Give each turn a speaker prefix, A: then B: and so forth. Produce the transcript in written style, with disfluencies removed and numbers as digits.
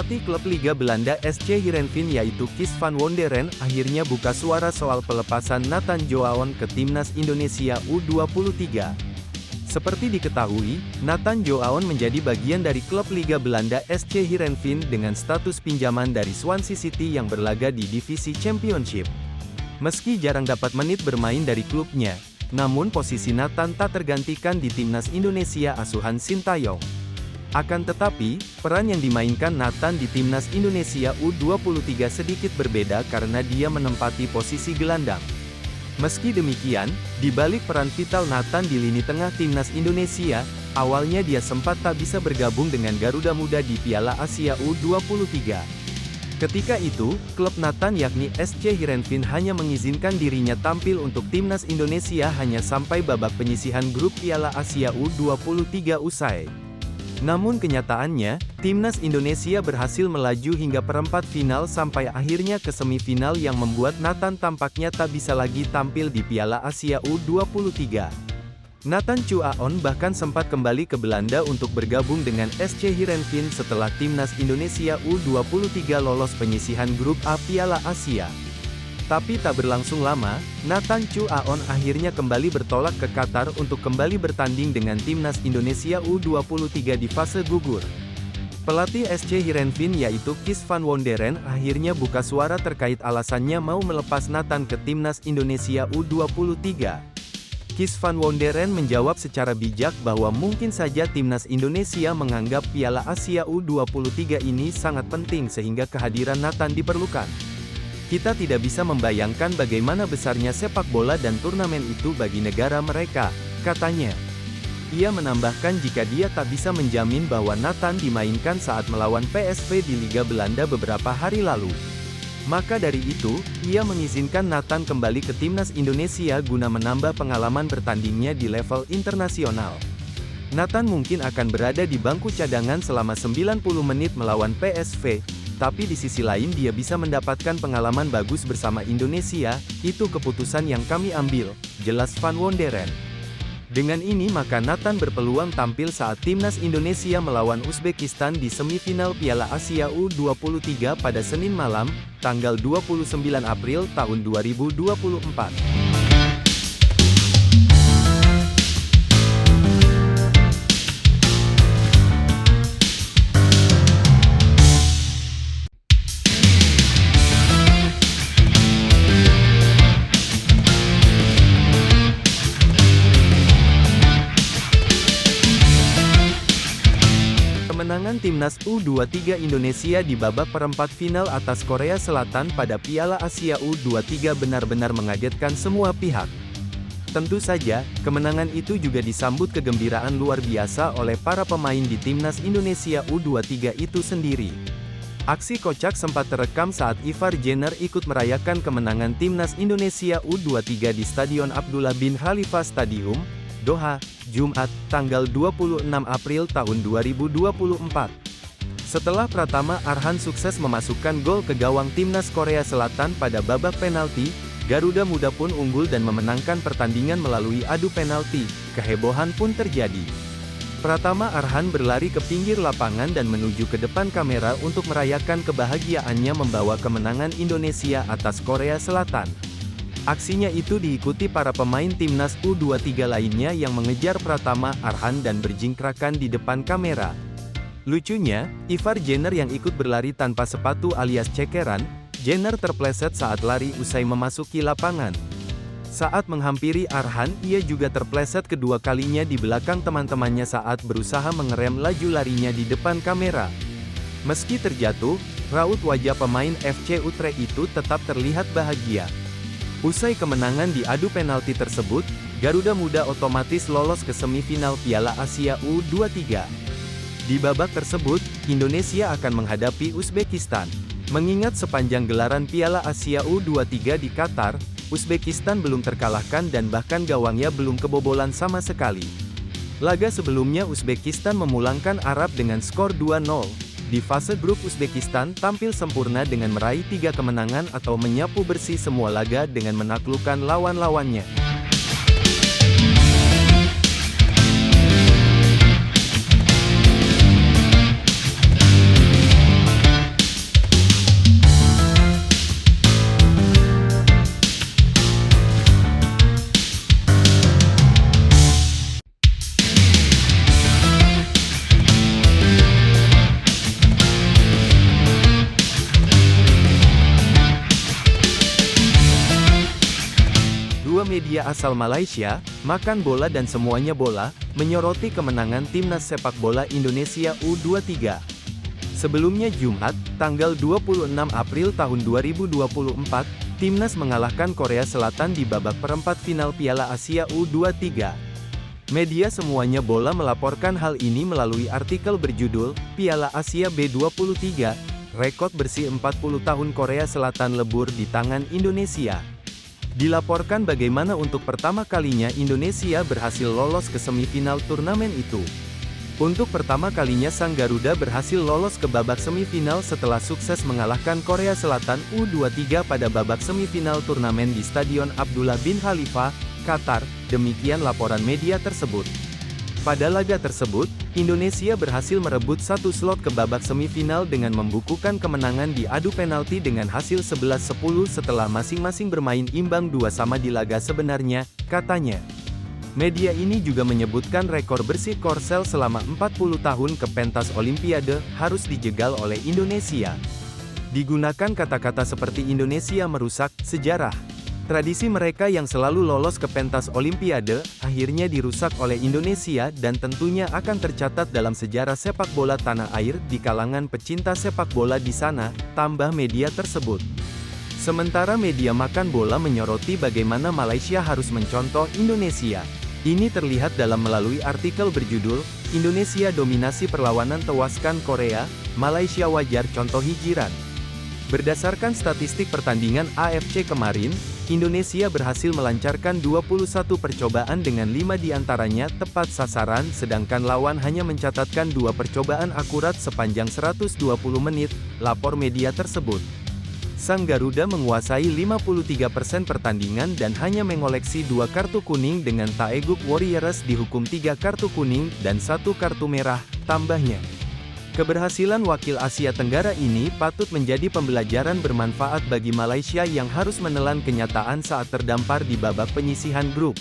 A: Pelatih klub Liga Belanda SC Heerenveen yaitu Kees van Wonderen akhirnya buka suara soal pelepasan Nathan Joaon ke timnas Indonesia U23. Seperti diketahui, Nathan Joaon menjadi bagian dari klub Liga Belanda SC Heerenveen dengan status pinjaman dari Swansea City yang berlaga di divisi Championship. Meski jarang dapat menit bermain dari klubnya, namun posisi Nathan tak tergantikan di timnas Indonesia asuhan Sintayong. Akan tetapi, peran yang dimainkan Nathan di timnas Indonesia U23 sedikit berbeda karena dia menempati posisi gelandang. Meski demikian, di balik peran vital Nathan di lini tengah timnas Indonesia, awalnya dia sempat tak bisa bergabung dengan Garuda Muda di Piala Asia U23. Ketika itu, klub Nathan yakni SC Heerenveen hanya mengizinkan dirinya tampil untuk timnas Indonesia hanya sampai babak penyisihan grup Piala Asia U23 usai. Namun kenyataannya, timnas Indonesia berhasil melaju hingga perempat final sampai akhirnya ke semifinal yang membuat Nathan tampaknya tak bisa lagi tampil di Piala Asia U23. Nathan Joaon bahkan sempat kembali ke Belanda untuk bergabung dengan SC Heerenveen setelah timnas Indonesia U23 lolos penyisihan grup A Piala Asia. Tapi tak berlangsung lama, Nathan Joaon akhirnya kembali bertolak ke Qatar untuk kembali bertanding dengan timnas Indonesia U23 di fase gugur. Pelatih SC Heerenveen yaitu Kees van Wonderen akhirnya buka suara terkait alasannya mau melepas Nathan ke timnas Indonesia U23. Kees van Wonderen menjawab secara bijak bahwa mungkin saja timnas Indonesia menganggap Piala Asia U23 ini sangat penting sehingga kehadiran Nathan diperlukan. Kita tidak bisa membayangkan bagaimana besarnya sepak bola dan turnamen itu bagi negara mereka, katanya. Ia menambahkan jika dia tak bisa menjamin bahwa Nathan dimainkan saat melawan PSV di Liga Belanda beberapa hari lalu. Maka dari itu, ia mengizinkan Nathan kembali ke timnas Indonesia guna menambah pengalaman bertandingnya di level internasional. Nathan mungkin akan berada di bangku cadangan selama 90 menit melawan PSV, tapi di sisi lain dia bisa mendapatkan pengalaman bagus bersama Indonesia, itu keputusan yang kami ambil, jelas Van Wonderen. Dengan ini maka Nathan berpeluang tampil saat timnas Indonesia melawan Uzbekistan di semifinal Piala Asia U23 pada Senin malam, tanggal 29 April tahun 2024. Kemenangan timnas U23 Indonesia di babak perempat final atas Korea Selatan pada Piala Asia U23 benar-benar mengagetkan semua pihak. Tentu saja, kemenangan itu juga disambut kegembiraan luar biasa oleh para pemain di timnas Indonesia U23 itu sendiri. Aksi kocak sempat terekam saat Ivar Jenner ikut merayakan kemenangan timnas Indonesia U23 di Stadion Abdullah bin Khalifa Stadium, Doha, Jumat, tanggal 26 April tahun 2024. Setelah Pratama Arhan sukses memasukkan gol ke gawang timnas Korea Selatan pada babak penalti, Garuda Muda pun unggul dan memenangkan pertandingan melalui adu penalti. Kehebohan pun terjadi. Pratama Arhan berlari ke pinggir lapangan dan menuju ke depan kamera untuk merayakan kebahagiaannya membawa kemenangan Indonesia atas Korea Selatan. Aksinya itu diikuti para pemain timnas U23 lainnya yang mengejar Pratama Arhan dan berjingkrakan di depan kamera. Lucunya, Ivar Jenner yang ikut berlari tanpa sepatu alias cekeran, Jenner terpleset saat lari usai memasuki lapangan. Saat menghampiri Arhan, ia juga terpleset kedua kalinya di belakang teman-temannya saat berusaha mengerem laju larinya di depan kamera. Meski terjatuh, raut wajah pemain FC Utrecht itu tetap terlihat bahagia. Usai kemenangan di adu penalti tersebut, Garuda Muda otomatis lolos ke semifinal Piala Asia U23. Di babak tersebut, Indonesia akan menghadapi Uzbekistan. Mengingat sepanjang gelaran Piala Asia U23 di Qatar, Uzbekistan belum terkalahkan dan bahkan gawangnya belum kebobolan sama sekali. Laga sebelumnya Uzbekistan memulangkan Arab dengan skor 2-0. Di fase grup Uzbekistan tampil sempurna dengan meraih 3 kemenangan atau menyapu bersih semua laga dengan menaklukkan lawan-lawannya. media asal Malaysia, Makan Bola dan Semuanya Bola, menyoroti kemenangan Timnas Sepak Bola Indonesia U23. Sebelumnya Jumat, tanggal 26 April tahun 2024, Timnas mengalahkan Korea Selatan di babak perempat final Piala Asia U23. Media Semuanya Bola melaporkan hal ini melalui artikel berjudul, Piala Asia B23, rekor bersih 40 tahun Korea Selatan lebur di tangan Indonesia. Dilaporkan bagaimana untuk pertama kalinya Indonesia berhasil lolos ke semifinal turnamen itu. Untuk pertama kalinya sang Garuda berhasil lolos ke babak semifinal setelah sukses mengalahkan Korea Selatan U23 pada babak semifinal turnamen di Stadion Abdullah bin Khalifa, Qatar, demikian laporan media tersebut. Pada laga tersebut, Indonesia berhasil merebut satu slot ke babak semifinal dengan membukukan kemenangan di adu penalti dengan hasil 11-10 setelah masing-masing bermain imbang 2-2 di laga sebenarnya, katanya. Media ini juga menyebutkan rekor bersih Korsel selama 40 tahun ke pentas Olimpiade harus dijegal oleh Indonesia. Digunakan kata-kata seperti Indonesia merusak sejarah. Tradisi mereka yang selalu lolos ke pentas Olimpiade, akhirnya dirusak oleh Indonesia dan tentunya akan tercatat dalam sejarah sepak bola tanah air di kalangan pecinta sepak bola di sana, tambah media tersebut. Sementara media Makan Bola menyoroti bagaimana Malaysia harus mencontoh Indonesia. Ini terlihat dalam melalui artikel berjudul, Indonesia dominasi perlawanan tewaskan Korea, Malaysia wajar contohi jiran. Berdasarkan statistik pertandingan AFC kemarin, Indonesia berhasil melancarkan 21 percobaan dengan 5 diantaranya tepat sasaran sedangkan lawan hanya mencatatkan 2 percobaan akurat sepanjang 120 menit, lapor media tersebut. Sang Garuda menguasai 53% pertandingan dan hanya mengoleksi 2 kartu kuning dengan Taeguk Warriors dihukum 3 kartu kuning dan 1 kartu merah, tambahnya. Keberhasilan wakil Asia Tenggara ini patut menjadi pembelajaran bermanfaat bagi Malaysia yang harus menelan kenyataan saat terdampar di babak penyisihan grup.